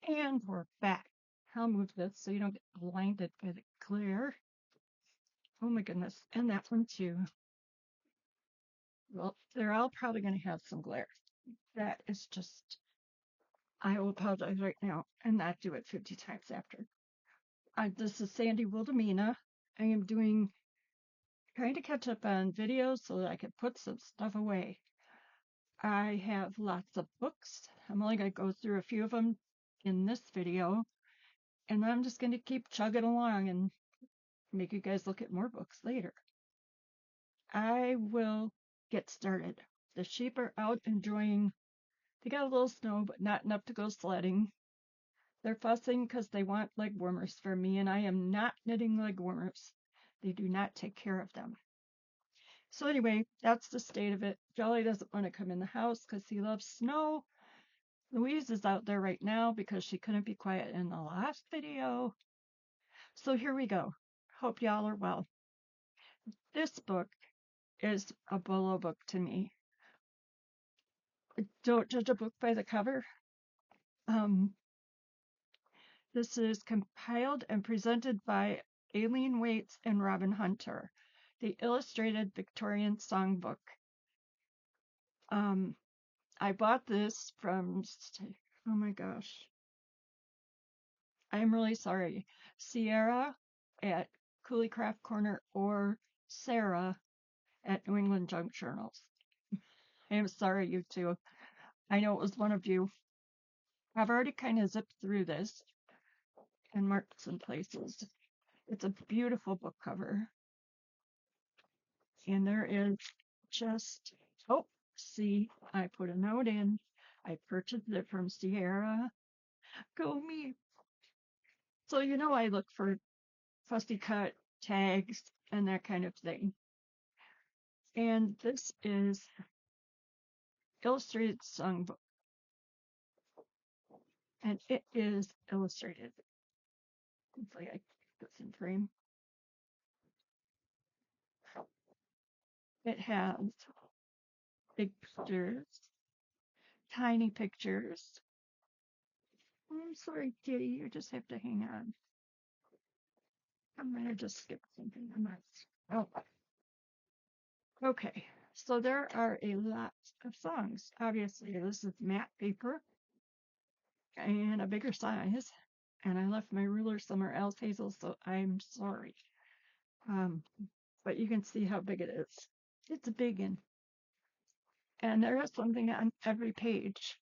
And we're back. I'll move this so you don't get blinded by the glare. Oh my goodness. And that one too. Well, they're all probably going to have some glare. That is just, I will apologize right now and not do it 50 times after. This is Sandy Wilhelmina. I am trying to catch up on videos so that I can put some stuff away. I have lots of books. I'm only going to go through a few of them in this video, and I'm just going to keep chugging along and make you guys look at more books later. I will get started. The sheep are out enjoying, they got a little snow, but not enough to go sledding. They're fussing because they want leg warmers from me, and I am not knitting leg warmers. They do not take care of them. So anyway, that's the state of it. Jolly doesn't want to come in the house because he loves snow. Louise is out there right now because she couldn't be quiet in the last video. So here we go. Hope y'all are well. This book is a Bolo book to me. Don't judge a book by the cover. Um, this is compiled and presented by Aileen Waits and Robin Hunter, the Illustrated Victorian Songbook. I bought this from, oh my gosh, I'm really sorry, Sierra at Cooley Craft Corner or Sarah at New England Junk Journals. I am sorry, you two. I know it was one of you. I've already kind of zipped through this and marked some places. It's a beautiful book cover. And there is just, oh, see, I put a note in. I purchased it from Sierra. Go me. So, you know, I look for fussy cut tags and that kind of thing. And this is Illustrated Songbook. And it is illustrated. Hopefully I keep this in frame. It has big pictures, tiny pictures. I'm sorry, Kitty, you just have to hang on. I'm gonna just skip something. Oh, okay. So there are a lot of songs. Obviously, this is matte paper and a bigger size. And I left my ruler somewhere else, Hazel, so I'm sorry. Um, but you can see how big it is. It's a big one. And there is something on every page.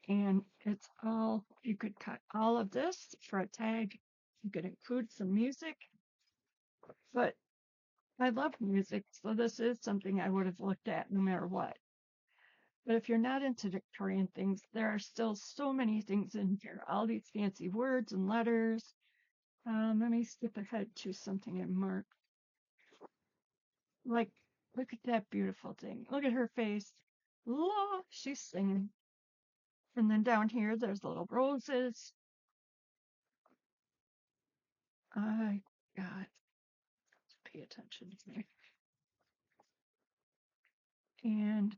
And it's all, you could cut all of this for a tag. You could include some music. But I love music, so this is something I would have looked at no matter what. But if you're not into Victorian things, there are still so many things in here. All these fancy words and letters. Let me skip ahead to something I marked. Like, look at that beautiful thing. Look at her face. La, she's singing. And then down here, there's little roses. I got to pay attention to me. And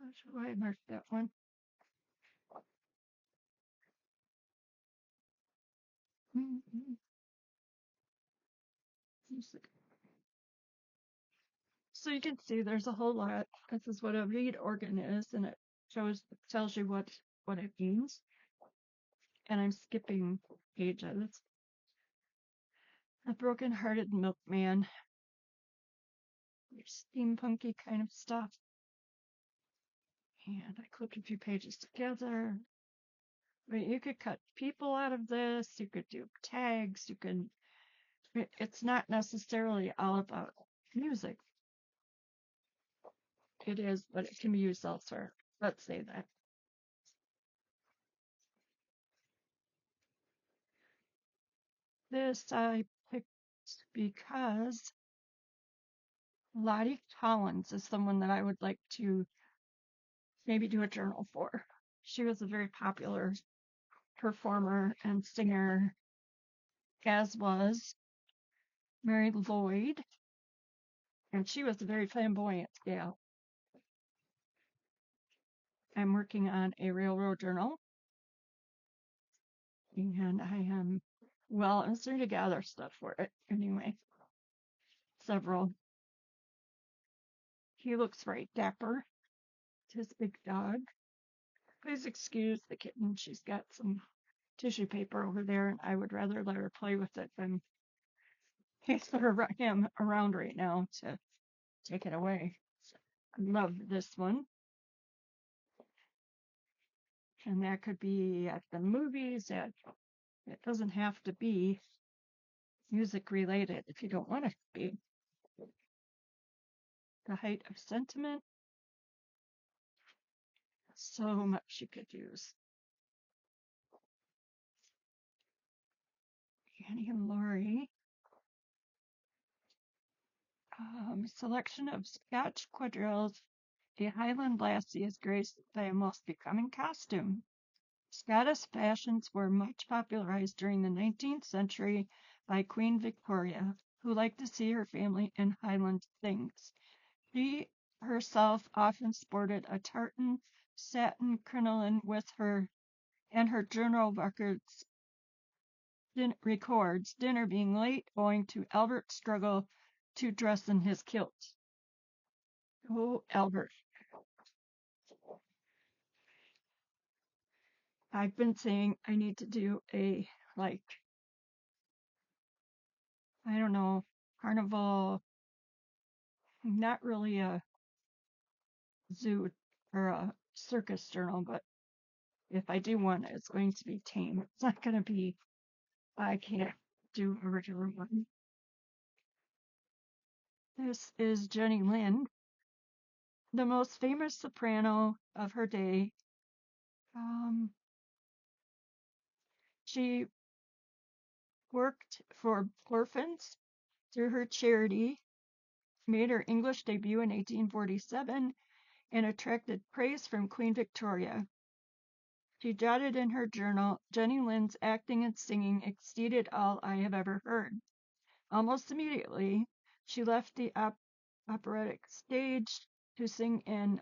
not sure why I marked that one. Mm-hmm. So you can see there's a whole lot. This is what a reed organ is, and it tells you what it means. And I'm skipping pages. A broken-hearted milkman. Steampunky kind of stuff. And I clipped a few pages together. But you could cut people out of this. You could do tags. You can. It's not necessarily all about music. It is, but it can be used elsewhere. Let's say that. This I picked because Lottie Collins is someone that I would like to maybe do a journal for. She was a very popular performer and singer, as was Mary Lloyd, and she was a very flamboyant gal. I'm working on a railroad journal, and I am, well, I'm starting to gather stuff for it anyway. Several. He looks right dapper. It's his big dog. Please excuse the kitten. She's got some tissue paper over there, and I would rather let her play with it than sort him around right now to take it away. I love this one. And that could be at the movies. It doesn't have to be music related if you don't want it to be. The height of sentiment. So much you could use. Annie and Laurie. Selection of Scotch quadrilles. A Highland lassie is graced by a most becoming costume. Scottish fashions were much popularized during the 19th century by Queen Victoria, who liked to see her family in Highland things. She herself often sported a tartan satin crinoline with her, and her journal records dinner being late owing to Albert's struggle to dress in his kilt. Oh, Albert. I've been saying I need to do a, like, I don't know, carnival, not really a zoo or a circus journal, but if I do one, it's going to be tame. It's not going to be, I can't do a regular one. This is Jenny Lind, the most famous soprano of her day. She worked for orphans through her charity, made her English debut in 1847, and attracted praise from Queen Victoria. She jotted in her journal, Jenny Lind's acting and singing exceeded all I have ever heard. Almost immediately, she left the operatic stage to sing in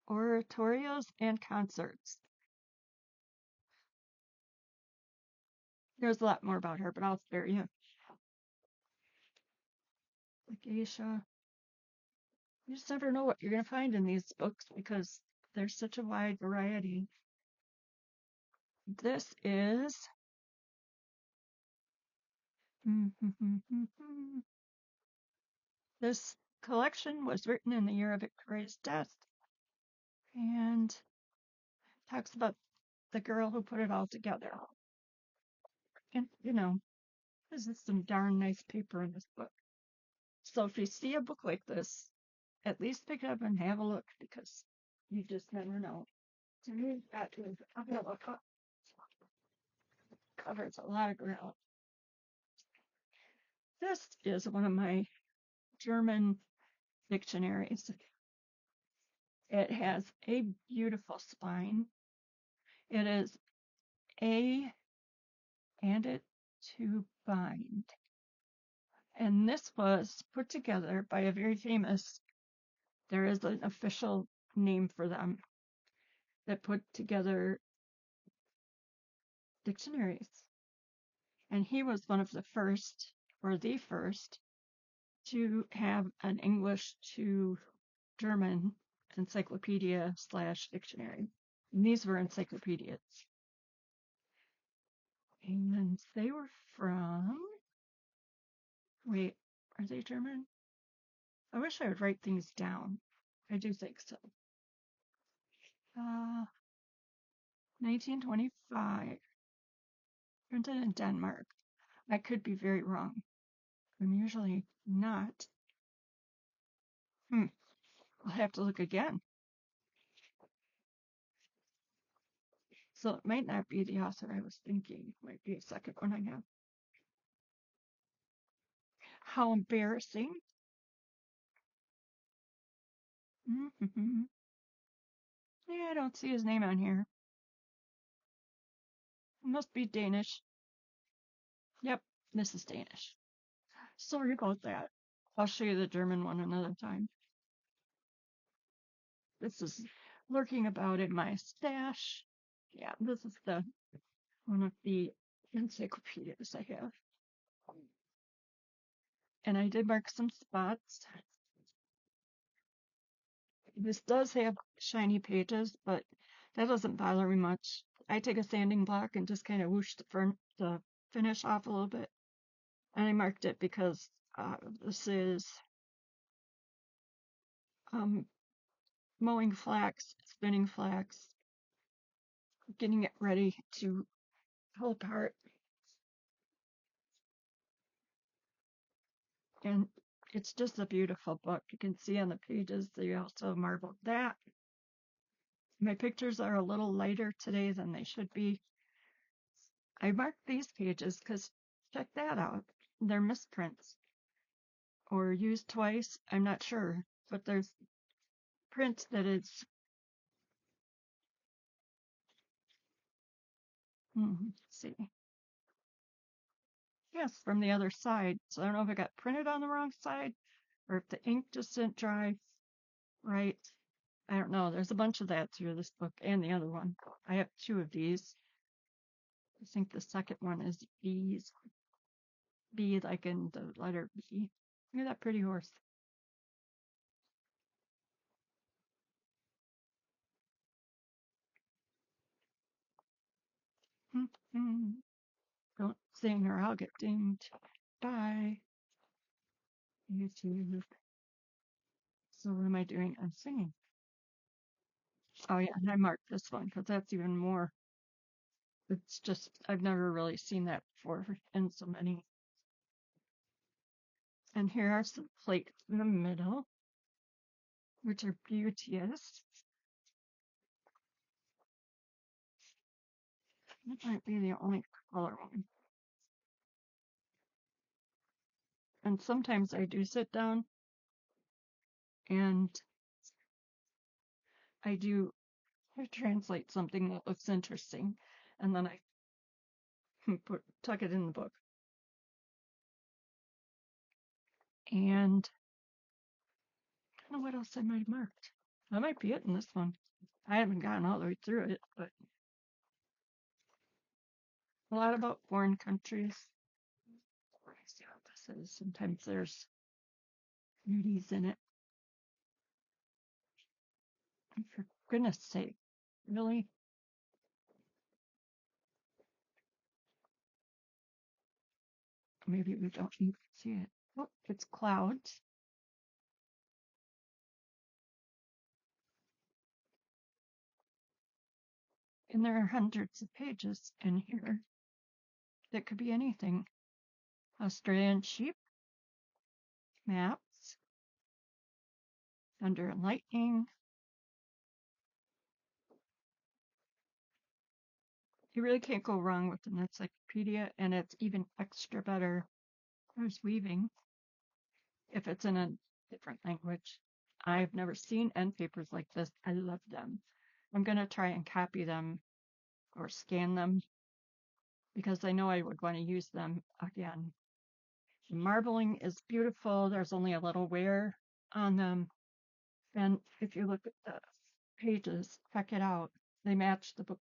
oratorios and concerts. There's a lot more about her, but I'll spare you. The geisha. You just never know what you're going to find in these books because there's such a wide variety. This is this collection was written in the year of Victoria's death and talks about the girl who put it all together. And, this is some darn nice paper in this book. So if you see a book like this, at least pick it up and have a look because you just never know. To me, that is covers a lot of ground. This is one of my German dictionaries. It has a beautiful spine. It is A and it to bind. And this was put together by a very famous, there is an official name for them that put together dictionaries. And he was one of the first, or the first, to have an English to German encyclopedia slash dictionary. And these were encyclopedias. And they were from, wait, are they German? I wish I would write things down. I do think so. 1925, printed in Denmark. I could be very wrong. I'm usually not. I'll have to look again. So it might not be the author I was thinking. It might be a second one I have. How embarrassing. Mm-hmm. Yeah, I don't see his name on here. It must be Danish. Yep, this is Danish. Sorry about that. I'll show you the German one another time. This is lurking about in my stash. Yeah, this is the one of the encyclopedias I have. And I did mark some spots. This does have shiny pages, but that doesn't bother me much. I take a sanding block and just kind of whoosh the finish off a little bit. And I marked it because this is um, mowing flax, spinning flax, getting it ready to pull apart. And it's just a beautiful book. You can see on the pages they also marbled that. My pictures are a little lighter today than they should be. I marked these pages because check that out. They're misprints or used twice. I'm not sure, but there's print that is, let's see. Yes, from the other side. So I don't know if it got printed on the wrong side or if the ink just didn't dry right. I don't know. There's a bunch of that through this book and the other one. I have two of these. I think the second one is bees. B like in the letter B. Look at that pretty horse. Don't sing or I'll get dinged. Bye, YouTube. So what am I doing? I'm singing. Oh yeah, and I marked this one because that's even more. It's just, I've never really seen that before in so many. And here are some plates in the middle, which are beauteous. That might be the only color one. And sometimes I do sit down and I translate something that looks interesting and then I tuck it in the book. And I don't know what else I might have marked. That might be it in this one. I haven't gotten all the way through it, but a lot about foreign countries. Let me see what this is. Sometimes there's beauties in it. And for goodness sake, really? Maybe we don't even see it. Oh, it's clouds. And there are hundreds of pages in here that could be anything. Australian sheep, maps, thunder and lightning. You really can't go wrong with an encyclopedia, and it's even extra better. There's weaving if it's in a different language. I've never seen end papers like this. I love them. I'm going to try and copy them or scan them because I know I would want to use them again. The marbling is beautiful. There's only a little wear on them. And if you look at the pages, check it out. They match the book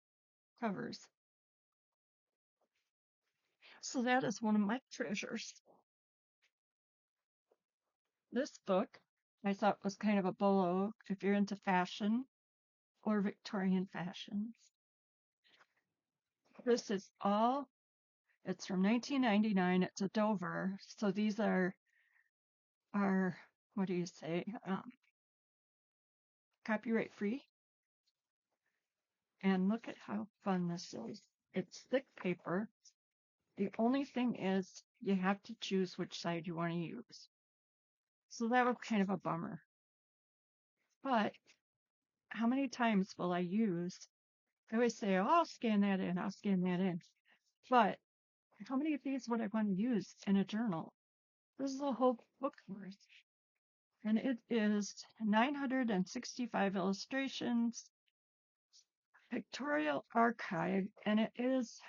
covers. So that is one of my treasures. This book I thought was kind of a bolo if you're into fashion or Victorian fashions. This is it's from 1999. It's a Dover. So these are, what do you say, copyright free. And look at how fun this is. It's thick paper. The only thing is you have to choose which side you want to use. So that was kind of a bummer. But how many times will I use? I always say, oh, I'll scan that in, I'll scan that in. But how many of these would I want to use in a journal? This is a whole book worth. And it is 965 illustrations, pictorial archive, and it is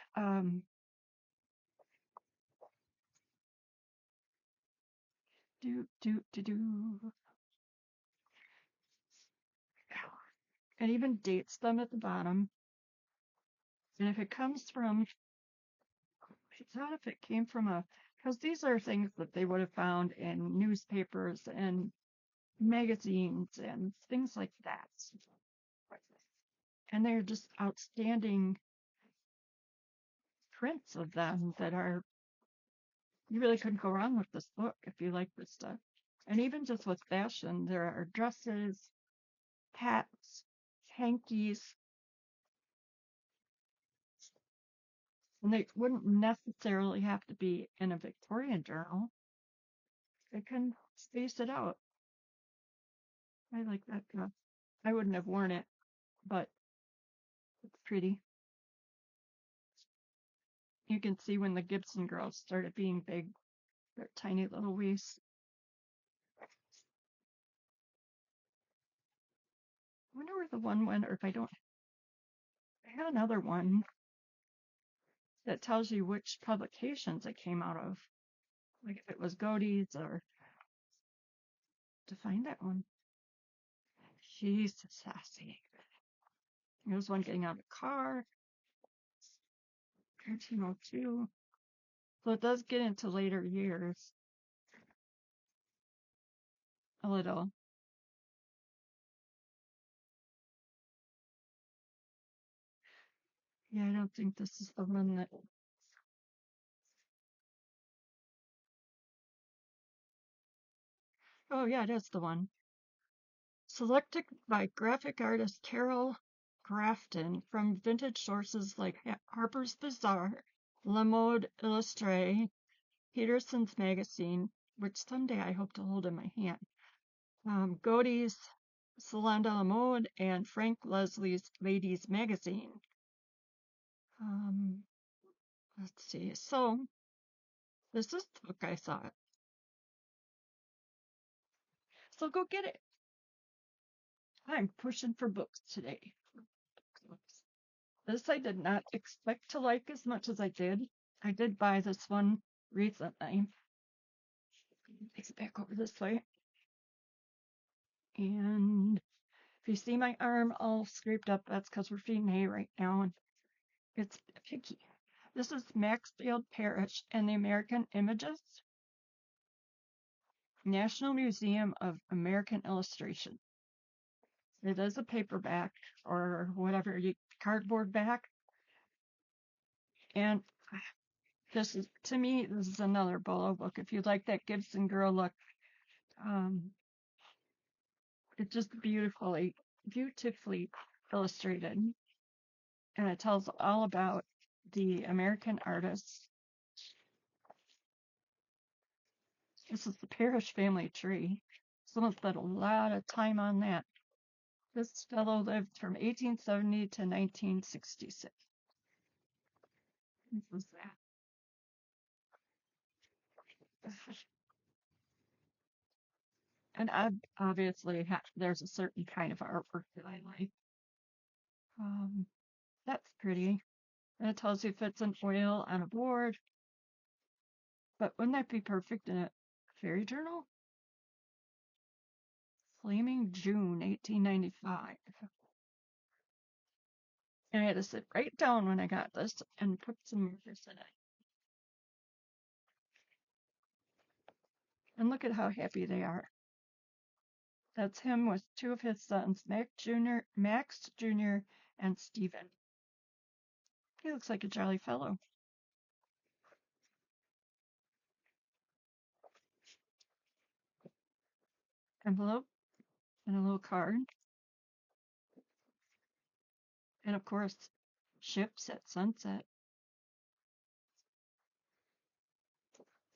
do do do do. It even dates them at the bottom. And if it comes from, I thought if it came from because these are things that they would have found in newspapers and magazines and things like that. And they're just outstanding prints of them that are, you really couldn't go wrong with this book if you like this stuff. And even just with fashion, there are dresses, hats, hankies, and they wouldn't necessarily have to be in a Victorian journal. They can space it out. I like that dress. I wouldn't have worn it, but it's pretty. You can see when the Gibson girls started being big, their tiny little waists. I wonder where the one went, or if I don't. I had another one that tells you which publications it came out of, like if it was Godey's or to find that one. She's sassy. Here's one getting out of a car. 1302. So it does get into later years a little. Yeah, I don't think this is the one that. Oh, yeah, it is the one. Selected by graphic artist Carol Grafton from vintage sources like Harper's Bazaar, Le Mode Illustré, Peterson's Magazine, which someday I hope to hold in my hand, Godey's Salon de la Mode, and Frank Leslie's Ladies Magazine. Um, let's see. So this is the book I saw. So go get it. I'm pushing for books today. This I did not expect to like as much as I did. I did buy this one recently. Take it back over this way. And if you see my arm all scraped up, that's because we're feeding hay right now. And it's picky. This is Maxfield Parrish and the American Images, National Museum of American Illustration. It is a paperback or whatever, cardboard back. And this is, to me, this is another Bolo book. If you like that Gibson girl look, it's just beautifully illustrated. And it tells all about the American artists. This is the Parrish family tree. Someone spent a lot of time on that. This fellow lived from 1870 to 1966. This is that. And obviously, there's a certain kind of artwork that I like. Um, that's pretty. And it tells you if it's an oil on a board. But wouldn't that be perfect in a fairy journal? Flaming June, 1895. And I had to sit right down when I got this and put some markers in it. And look at how happy they are. That's him with two of his sons, Max Jr. and Stephen. He looks like a jolly fellow. Envelope and a little card. And of course, ships at sunset.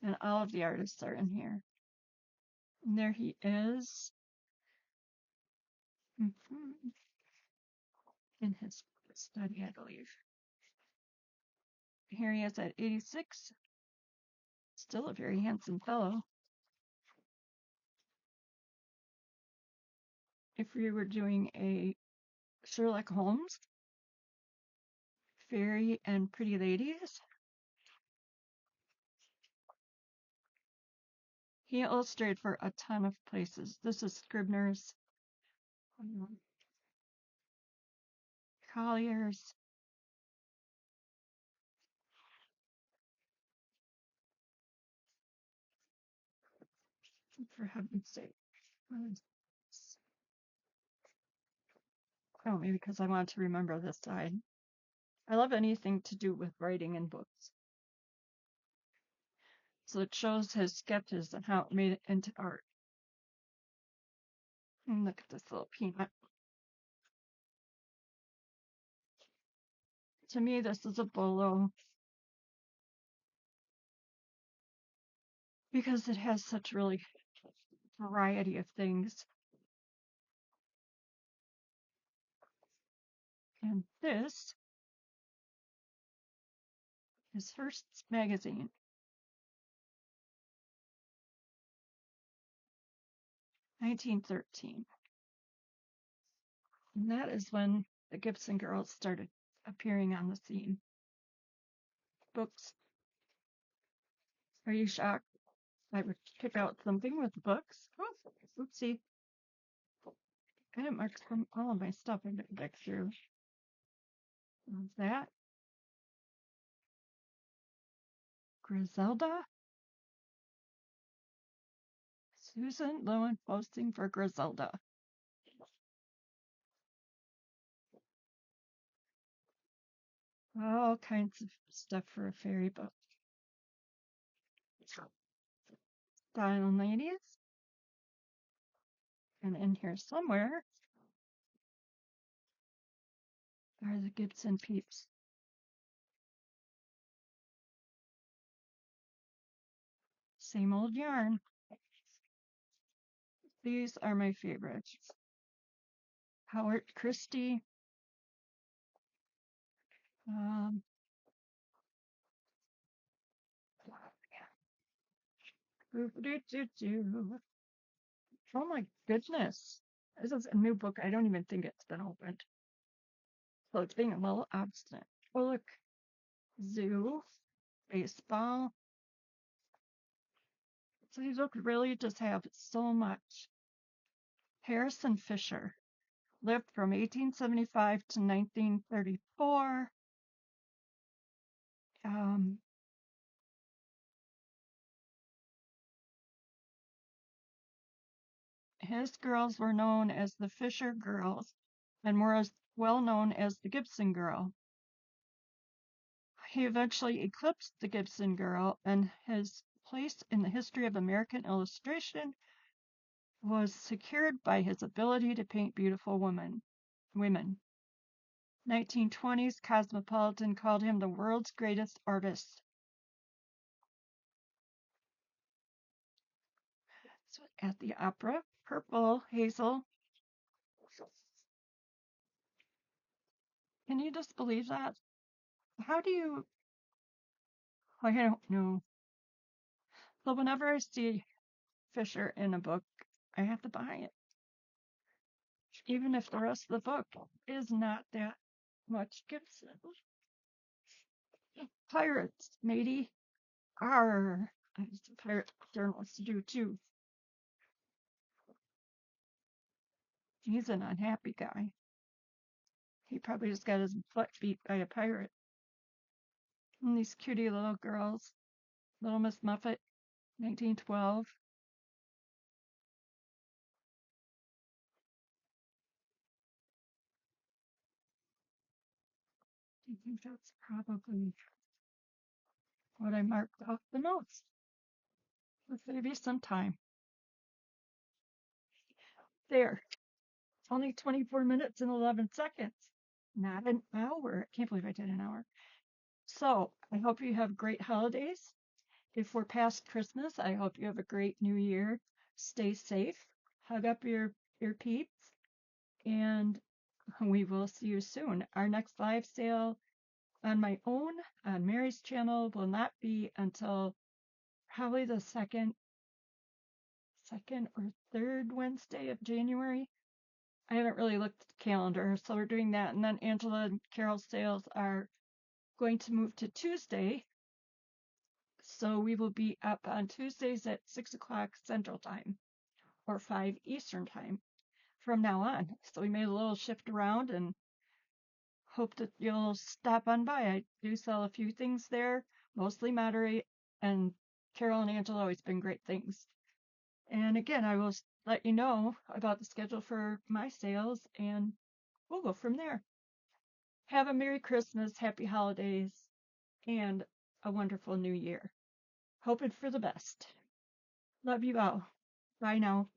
And all of the artists are in here. And there he is. In his study, I believe. Here he is at 86. Still a very handsome fellow. If we were doing a Sherlock Holmes, Fairy and Pretty Ladies, he illustrated for a ton of places. This is Scribner's Colliers. For heaven's sake. Oh, maybe because I want to remember this side. I love anything to do with writing and books. So it shows his sketches and how it made it into art. And look at this little peanut. To me, this is a bolo because it has such really variety of things. And this is First Magazine, 1913. And that is when the Gibson girls started appearing on the scene. Books. Are you shocked? I would pick out something with books. Oh, oopsie. I didn't mark some all of my stuff I didn't back through. That. Griselda. Susan Lowen posting for Griselda. All kinds of stuff for a fairy book. Style ladies. And in here somewhere are the Gibson peeps. Same old yarn. These are my favorites. Howard Christie. Um, oh my goodness. This is a new book. I don't even think it's been opened. So it's being a little obstinate. Oh, look. Zoo. Baseball. So these books really just have so much. Harrison Fisher lived from 1875 to 1934. His girls were known as the Fisher girls and were as well known as the Gibson girl. He eventually eclipsed the Gibson girl, and his place in the history of American illustration was secured by his ability to paint beautiful women. 1920s Cosmopolitan called him the world's greatest artist. So at the opera, purple, hazel. Can you just believe that? How do you? I don't know. So whenever I see Fisher in a book, I have to buy it. Even if the rest of the book is not that much Gibson. Pirates, matey. Arr. I was a pirate journalist to do too. He's an unhappy guy. He probably just got his butt beat by a pirate. And these cutie little girls. Little Miss Muffet, 1912. I think that's probably what I marked off the notes. Let's maybe some time. There. Only 24 minutes and 11 seconds. Not an hour. I can't believe I did an hour. So I hope you have great holidays. If we're past Christmas, I hope you have a great new year. Stay safe. Hug up your peeps. And we will see you soon. Our next live sale on my own on Mary's channel will not be until probably the second or third Wednesday of January. I haven't really looked at the calendar, so we're doing that. And then Angela and Carol's sales are going to move to Tuesday. So we will be up on Tuesdays at 6 o'clock Central Time or 5 Eastern Time from now on. So we made a little shift around, and hope that you'll stop on by. I do sell a few things there, mostly moderate, and Carol and Angela always been great things. And again, I will let you know about the schedule for my sales, and we'll go from there. Have a Merry Christmas, Happy Holidays, and a wonderful New Year. Hoping for the best. Love you all. Bye now.